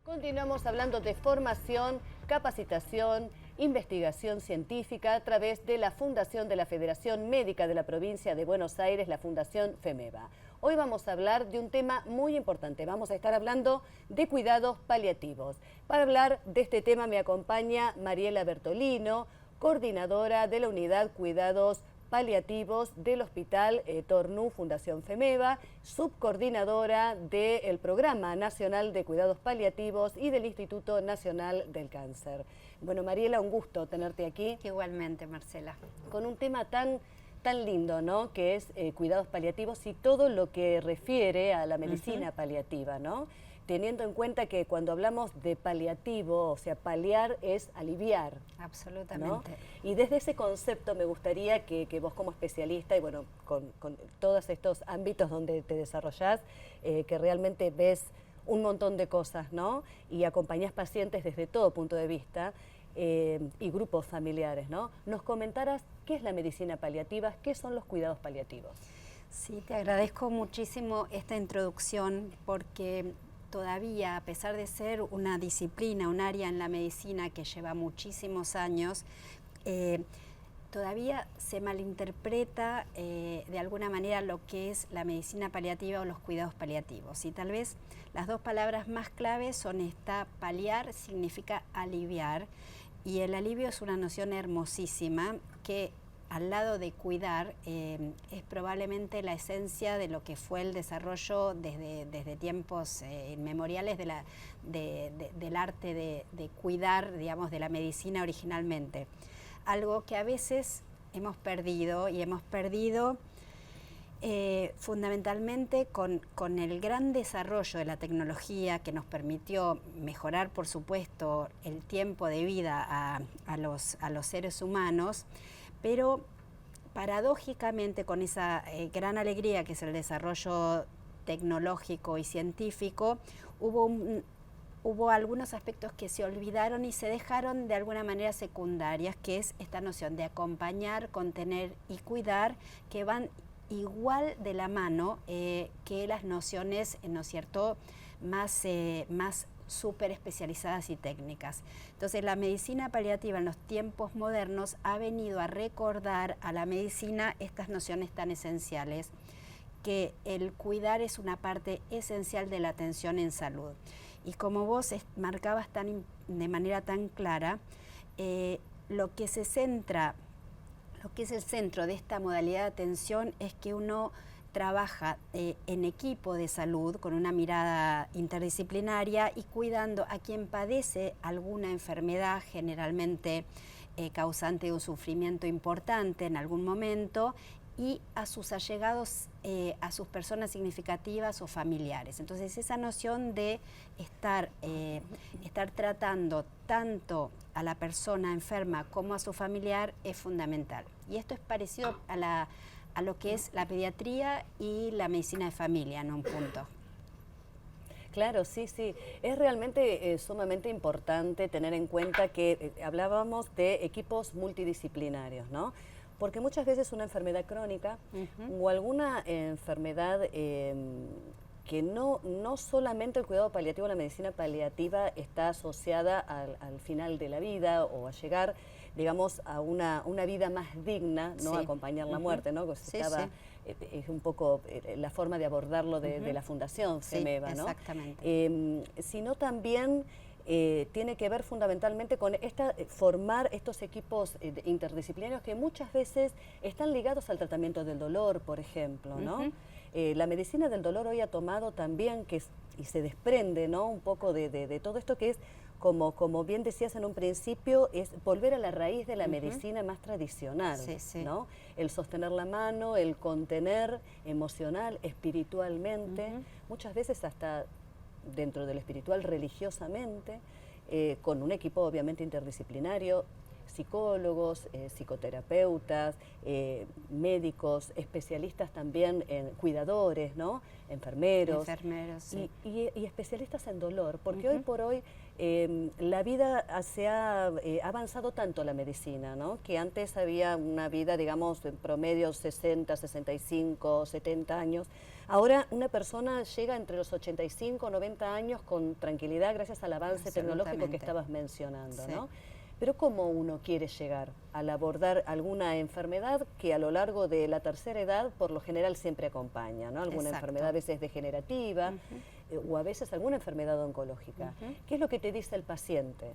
Continuamos hablando de formación, capacitación, investigación científica a través de la Fundación de la Federación Médica de la Provincia de Buenos Aires, la Fundación FEMEBA. Hoy vamos a hablar de un tema muy importante. Vamos a estar hablando de cuidados paliativos. Para hablar de este tema me acompaña Mariela Bertolino, coordinadora de la Unidad Cuidados Paliativos del Hospital Tornú Fundación FEMEBA, subcoordinadora del Programa Nacional de Cuidados Paliativos y del Instituto Nacional del Cáncer. Bueno, Mariela, un gusto tenerte aquí. Igualmente, Marcela. Con un tema tan lindo, ¿no? Que es cuidados paliativos y todo lo que refiere a la medicina paliativa, ¿no? Teniendo en cuenta que cuando hablamos de paliativo, o sea, paliar es aliviar. Absolutamente. ¿No? Y desde ese concepto me gustaría que vos como especialista, y bueno, con todos estos ámbitos donde te desarrollás, que realmente ves un montón de cosas, ¿no? Y acompañás pacientes desde todo punto de vista, y grupos familiares, ¿no? Nos comentaras qué es la medicina paliativa, qué son los cuidados paliativos. Sí, te agradezco muchísimo esta introducción porque todavía, a pesar de ser una disciplina, un área en la medicina que lleva muchísimos años, todavía se malinterpreta de alguna manera lo que es la medicina paliativa o los cuidados paliativos. Y tal vez las dos palabras más claves son esta: paliar significa aliviar, y el alivio es una noción hermosísima que, al lado de cuidar, es probablemente la esencia de lo que fue el desarrollo desde tiempos inmemoriales del arte de cuidar, digamos, de la medicina originalmente. Algo que a veces hemos perdido, y hemos perdido fundamentalmente con el gran desarrollo de la tecnología que nos permitió mejorar, por supuesto, el tiempo de vida a los seres humanos, pero paradójicamente, con esa gran alegría que es el desarrollo tecnológico y científico, hubo algunos aspectos que se olvidaron y se dejaron de alguna manera secundarias, que es esta noción de acompañar, contener y cuidar, que van igual de la mano que las nociones, ¿no es cierto?, más súper especializadas y técnicas. Entonces, la medicina paliativa en los tiempos modernos ha venido a recordar a la medicina estas nociones tan esenciales, que el cuidar es una parte esencial de la atención en salud. Y como vos marcabas de manera tan clara, lo que es el centro de esta modalidad de atención es que uno trabaja en equipo de salud con una mirada interdisciplinaria y cuidando a quien padece alguna enfermedad, generalmente causante de un sufrimiento importante en algún momento, y a sus allegados, a sus personas significativas o familiares. Entonces, esa noción de estar tratando tanto a la persona enferma como a su familiar es fundamental. Y esto es parecido a lo que es la pediatría y la medicina de familia en un punto. Claro, sí, sí. Es realmente sumamente importante tener en cuenta que hablábamos de equipos multidisciplinarios, ¿no? Porque muchas veces una enfermedad crónica o alguna enfermedad que no solamente el cuidado paliativo, la medicina paliativa está asociada al final de la vida o a llegar, digamos, a una vida más digna, ¿no? Sí. Acompañar la muerte, ¿no? Sí, es un poco la forma de abordarlo de la Fundación FEMEBA, ¿no? Exactamente. Sino también tiene que ver fundamentalmente con formar estos equipos interdisciplinarios que muchas veces están ligados al tratamiento del dolor, por ejemplo, ¿no? La medicina del dolor hoy ha tomado también, y se desprende, ¿no?, un poco de todo esto que es, como bien decías en un principio, es volver a la raíz de la medicina más tradicional, ¿no? El sostener la mano, el contener emocional, espiritualmente, muchas veces hasta dentro del espiritual religiosamente, con un equipo obviamente interdisciplinario, psicólogos, psicoterapeutas, médicos, especialistas también en cuidadores, ¿no? Enfermeros. Sí. Y especialistas en dolor, porque hoy por hoy la vida ha avanzado tanto la medicina, ¿no? Que antes había una vida, digamos, en promedio 60, 65, 70 años. Ahora una persona llega entre los 85, 90 años con tranquilidad gracias al avance tecnológico que estabas mencionando, sí. ¿no? Pero ¿cómo uno quiere llegar al abordar alguna enfermedad que a lo largo de la tercera edad por lo general siempre acompaña, ¿no? Alguna enfermedad a veces degenerativa o a veces alguna enfermedad oncológica. ¿Qué es lo que te dice el paciente?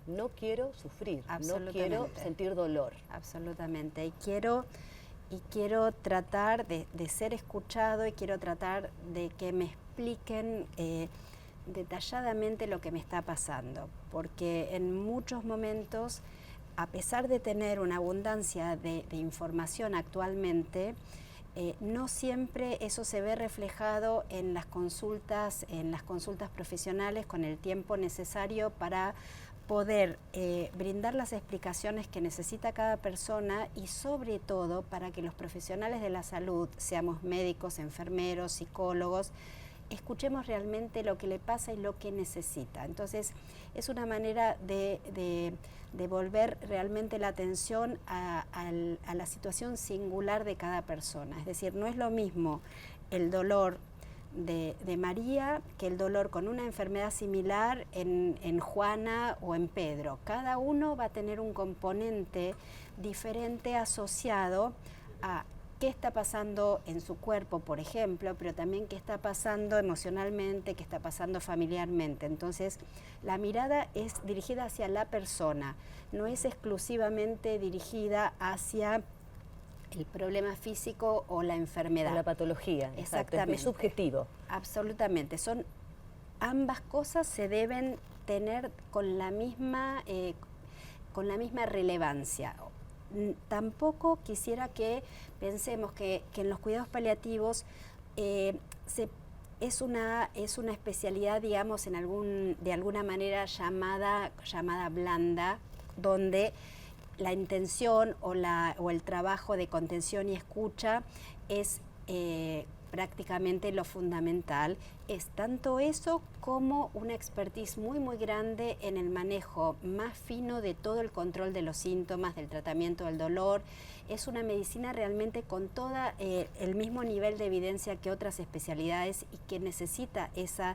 No quiero sufrir, no quiero sentir dolor. Absolutamente. Y quiero tratar de ser escuchado y quiero tratar de que me expliquen detalladamente lo que me está pasando, porque en muchos momentos, a pesar de tener una abundancia de información actualmente, no siempre eso se ve reflejado en las consultas profesionales con el tiempo necesario para poder brindar las explicaciones que necesita cada persona y sobre todo para que los profesionales de la salud, seamos médicos, enfermeros, psicólogos, escuchemos realmente lo que le pasa y lo que necesita. Entonces, es una manera de volver realmente la atención a la situación singular de cada persona. Es decir, no es lo mismo el dolor de María que el dolor con una enfermedad similar en Juana o en Pedro. Cada uno va a tener un componente diferente asociado a qué está pasando en su cuerpo, por ejemplo, pero también qué está pasando emocionalmente, qué está pasando familiarmente. Entonces, la mirada es dirigida hacia la persona, no es exclusivamente dirigida hacia el problema físico o la enfermedad. O la patología, exactamente. Es subjetivo. Absolutamente. Ambas cosas se deben tener con la misma relevancia. Tampoco quisiera que pensemos que en los cuidados paliativos es una especialidad, digamos, de alguna manera llamada blanda, donde la intención o el trabajo de contención y escucha es prácticamente lo fundamental. Es tanto eso como una expertise muy muy grande en el manejo más fino de todo el control de los síntomas, del tratamiento del dolor. Es una medicina realmente con todo el mismo nivel de evidencia que otras especialidades y que necesita esa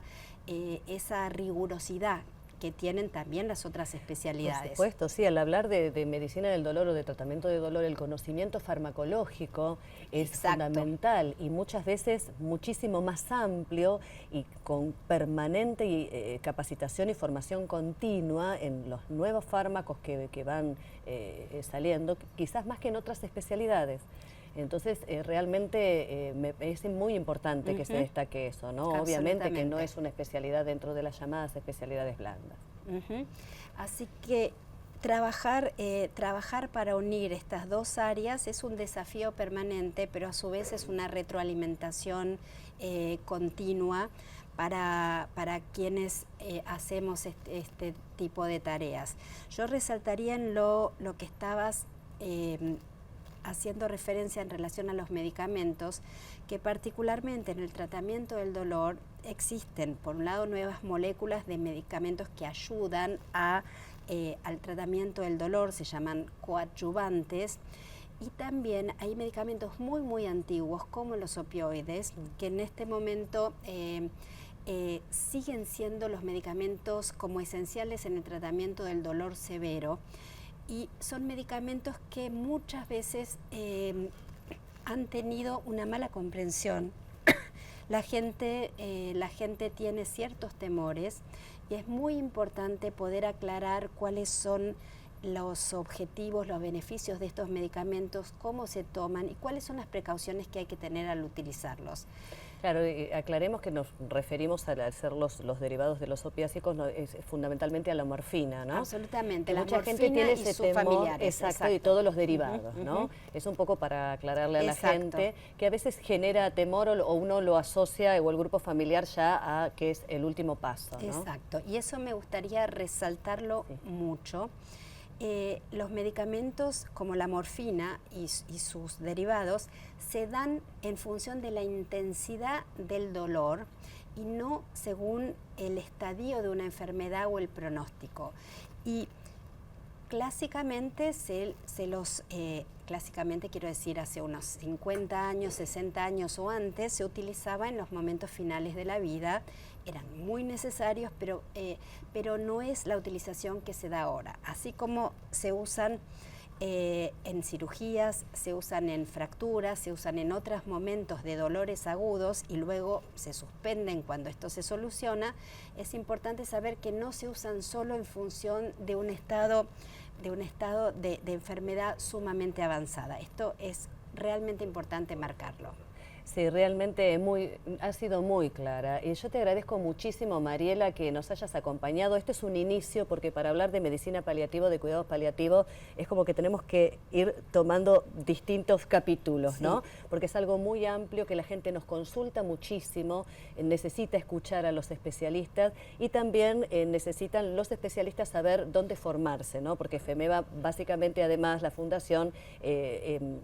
rigurosidad que tienen también las otras especialidades. Por supuesto, sí, al hablar de medicina del dolor o de tratamiento de dolor, el conocimiento farmacológico es fundamental y muchas veces muchísimo más amplio y con permanente capacitación y formación continua en los nuevos fármacos que van saliendo, quizás más que en otras especialidades. Entonces, realmente es muy importante que se destaque eso, ¿no? Obviamente que no es una especialidad dentro de las llamadas especialidades blandas. Así que trabajar para unir estas dos áreas es un desafío permanente, pero a su vez es una retroalimentación continua para quienes hacemos este tipo de tareas. Yo resaltaría en lo que estabas haciendo referencia en relación a los medicamentos, que particularmente en el tratamiento del dolor existen, por un lado, nuevas moléculas de medicamentos que ayudan al tratamiento del dolor, se llaman coadyuvantes, y también hay medicamentos muy, muy antiguos, como los opioides, que en este momento siguen siendo los medicamentos como esenciales en el tratamiento del dolor severo, y son medicamentos que muchas veces han tenido una mala comprensión. La gente tiene ciertos temores y es muy importante poder aclarar cuáles son los objetivos, los beneficios de estos medicamentos, cómo se toman y cuáles son las precauciones que hay que tener al utilizarlos. Claro, aclaremos que nos referimos al ser los derivados de los opiáceos fundamentalmente a la morfina, ¿no? Absolutamente, la mucha gente tiene ese temor, familiares. Exacto, y todos los derivados, ¿no? Es un poco para aclararle a la gente que a veces genera temor o uno lo asocia o el grupo familiar ya a que es el último paso, ¿no? Exacto, y eso me gustaría resaltarlo mucho. Los medicamentos como la morfina y sus derivados se dan en función de la intensidad del dolor y no según el estadio de una enfermedad o el pronóstico. Y clásicamente clásicamente quiero decir hace unos 50 años, 60 años o antes, se utilizaba en los momentos finales de la vida, eran muy necesarios, pero no es la utilización que se da ahora. Así como se usan en cirugías, se usan en fracturas, se usan en otros momentos de dolores agudos y luego se suspenden cuando esto se soluciona, es importante saber que no se usan solo en función de un estado de enfermedad sumamente avanzada. Esto es realmente importante marcarlo. Sí, realmente ha sido muy clara. Y yo te agradezco muchísimo, Mariela, que nos hayas acompañado. Este es un inicio, porque para hablar de medicina paliativa, de cuidados paliativos, es como que tenemos que ir tomando distintos capítulos, ¿no? Porque es algo muy amplio, que la gente nos consulta muchísimo, necesita escuchar a los especialistas y también necesitan los especialistas saber dónde formarse, ¿no? Porque FEMEVA, básicamente, además, la fundación,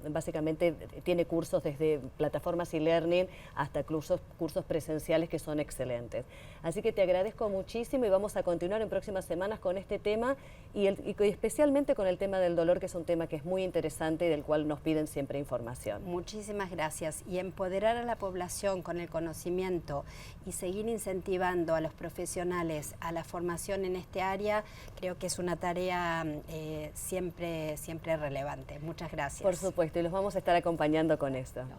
básicamente tiene cursos desde plataformas e-learning hasta cursos presenciales que son excelentes. Así que te agradezco muchísimo y vamos a continuar en próximas semanas con este tema y especialmente con el tema del dolor, que es un tema que es muy interesante y del cual nos piden siempre información. Muchísimas gracias. Y empoderar a la población con el conocimiento y seguir incentivando a los profesionales a la formación en este área, creo que es una tarea siempre relevante. Muchas gracias. Por supuesto, y los vamos a estar acompañando con esto. No.